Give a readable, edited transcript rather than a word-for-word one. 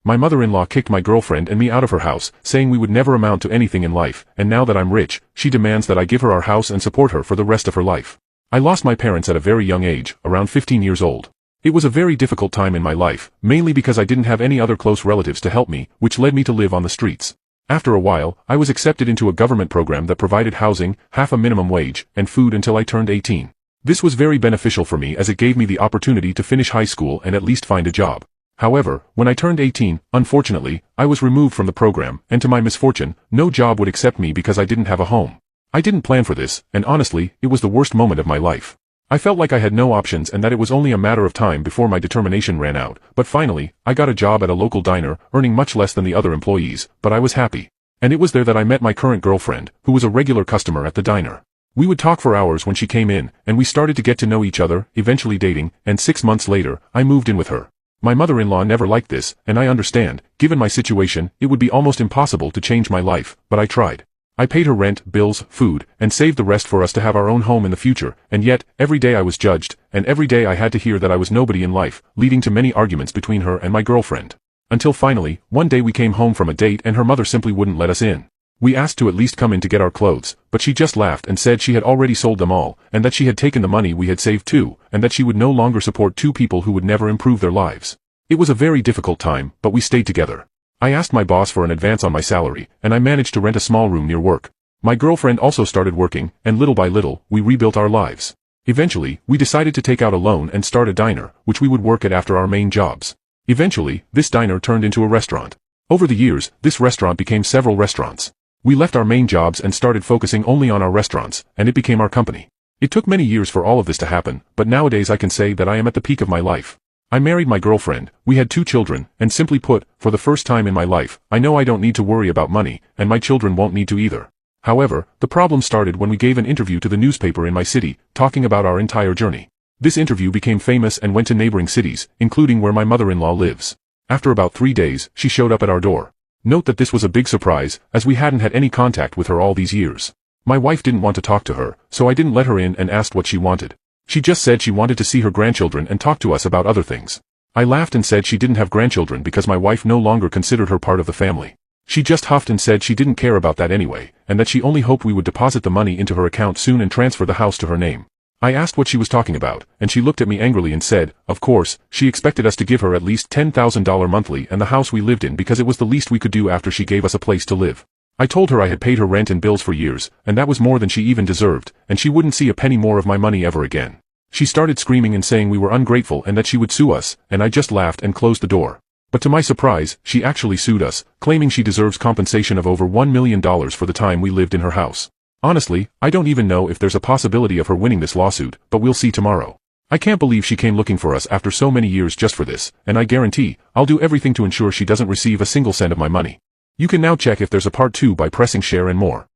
My mother-in-law kicked my girlfriend and me out of her house, saying we would never amount to anything in life, and now that I'm rich, she demands that I give her our house and support her for the rest of her life. I lost my parents at a very young age, around 15 years old. It was a very difficult time in my life, mainly because I didn't have any other close relatives to help me, which led me to live on the streets. After a while, I was accepted into a government program that provided housing, half a minimum wage, and food until I turned 18. This was very beneficial for me as it gave me the opportunity to finish high school and at least find a job. However, when I turned 18, unfortunately, I was removed from the program, and to my misfortune, no job would accept me because I didn't have a home. I didn't plan for this, and honestly, it was the worst moment of my life. I felt like I had no options and that it was only a matter of time before my determination ran out, but finally, I got a job at a local diner, earning much less than the other employees, but I was happy. And it was there that I met my current girlfriend, who was a regular customer at the diner. We would talk for hours when she came in, and we started to get to know each other, eventually dating, and 6 months later, I moved in with her. My mother-in-law never liked this, and I understand, given my situation, it would be almost impossible to change my life, but I tried. I paid her rent, bills, food, and saved the rest for us to have our own home in the future, and yet, every day I was judged, and every day I had to hear that I was nobody in life, leading to many arguments between her and my girlfriend. Until finally, one day we came home from a date and her mother simply wouldn't let us in. We asked to at least come in to get our clothes, but she just laughed and said she had already sold them all, and that she had taken the money we had saved too, and that she would no longer support two people who would never improve their lives. It was a very difficult time, but we stayed together. I asked my boss for an advance on my salary, and I managed to rent a small room near work. My girlfriend also started working, and little by little, we rebuilt our lives. Eventually, we decided to take out a loan and start a diner, which we would work at after our main jobs. Eventually, this diner turned into a restaurant. Over the years, this restaurant became several restaurants. We left our main jobs and started focusing only on our restaurants, and it became our company. It took many years for all of this to happen, but nowadays I can say that I am at the peak of my life. I married my girlfriend, we had 2 children, and simply put, for the first time in my life, I know I don't need to worry about money, and my children won't need to either. However, the problem started when we gave an interview to the newspaper in my city, talking about our entire journey. This interview became famous and went to neighboring cities, including where my mother-in-law lives. After about 3 days, she showed up at our door. Note that this was a big surprise, as we hadn't had any contact with her all these years. My wife didn't want to talk to her, so I didn't let her in and asked what she wanted. She just said she wanted to see her grandchildren and talk to us about other things. I laughed and said she didn't have grandchildren because my wife no longer considered her part of the family. She just huffed and said she didn't care about that anyway, and that she only hoped we would deposit the money into her account soon and transfer the house to her name. I asked what she was talking about, and she looked at me angrily and said, of course, she expected us to give her at least $10,000 monthly and the house we lived in because it was the least we could do after she gave us a place to live. I told her I had paid her rent and bills for years, and that was more than she even deserved, and she wouldn't see a penny more of my money ever again. She started screaming and saying we were ungrateful and that she would sue us, and I just laughed and closed the door. But to my surprise, she actually sued us, claiming she deserves compensation of over $1 million for the time we lived in her house. Honestly, I don't even know if there's a possibility of her winning this lawsuit, but we'll see tomorrow. I can't believe she came looking for us after so many years just for this, and I guarantee, I'll do everything to ensure she doesn't receive a single cent of my money. You can now check if there's a part 2 by pressing share and more.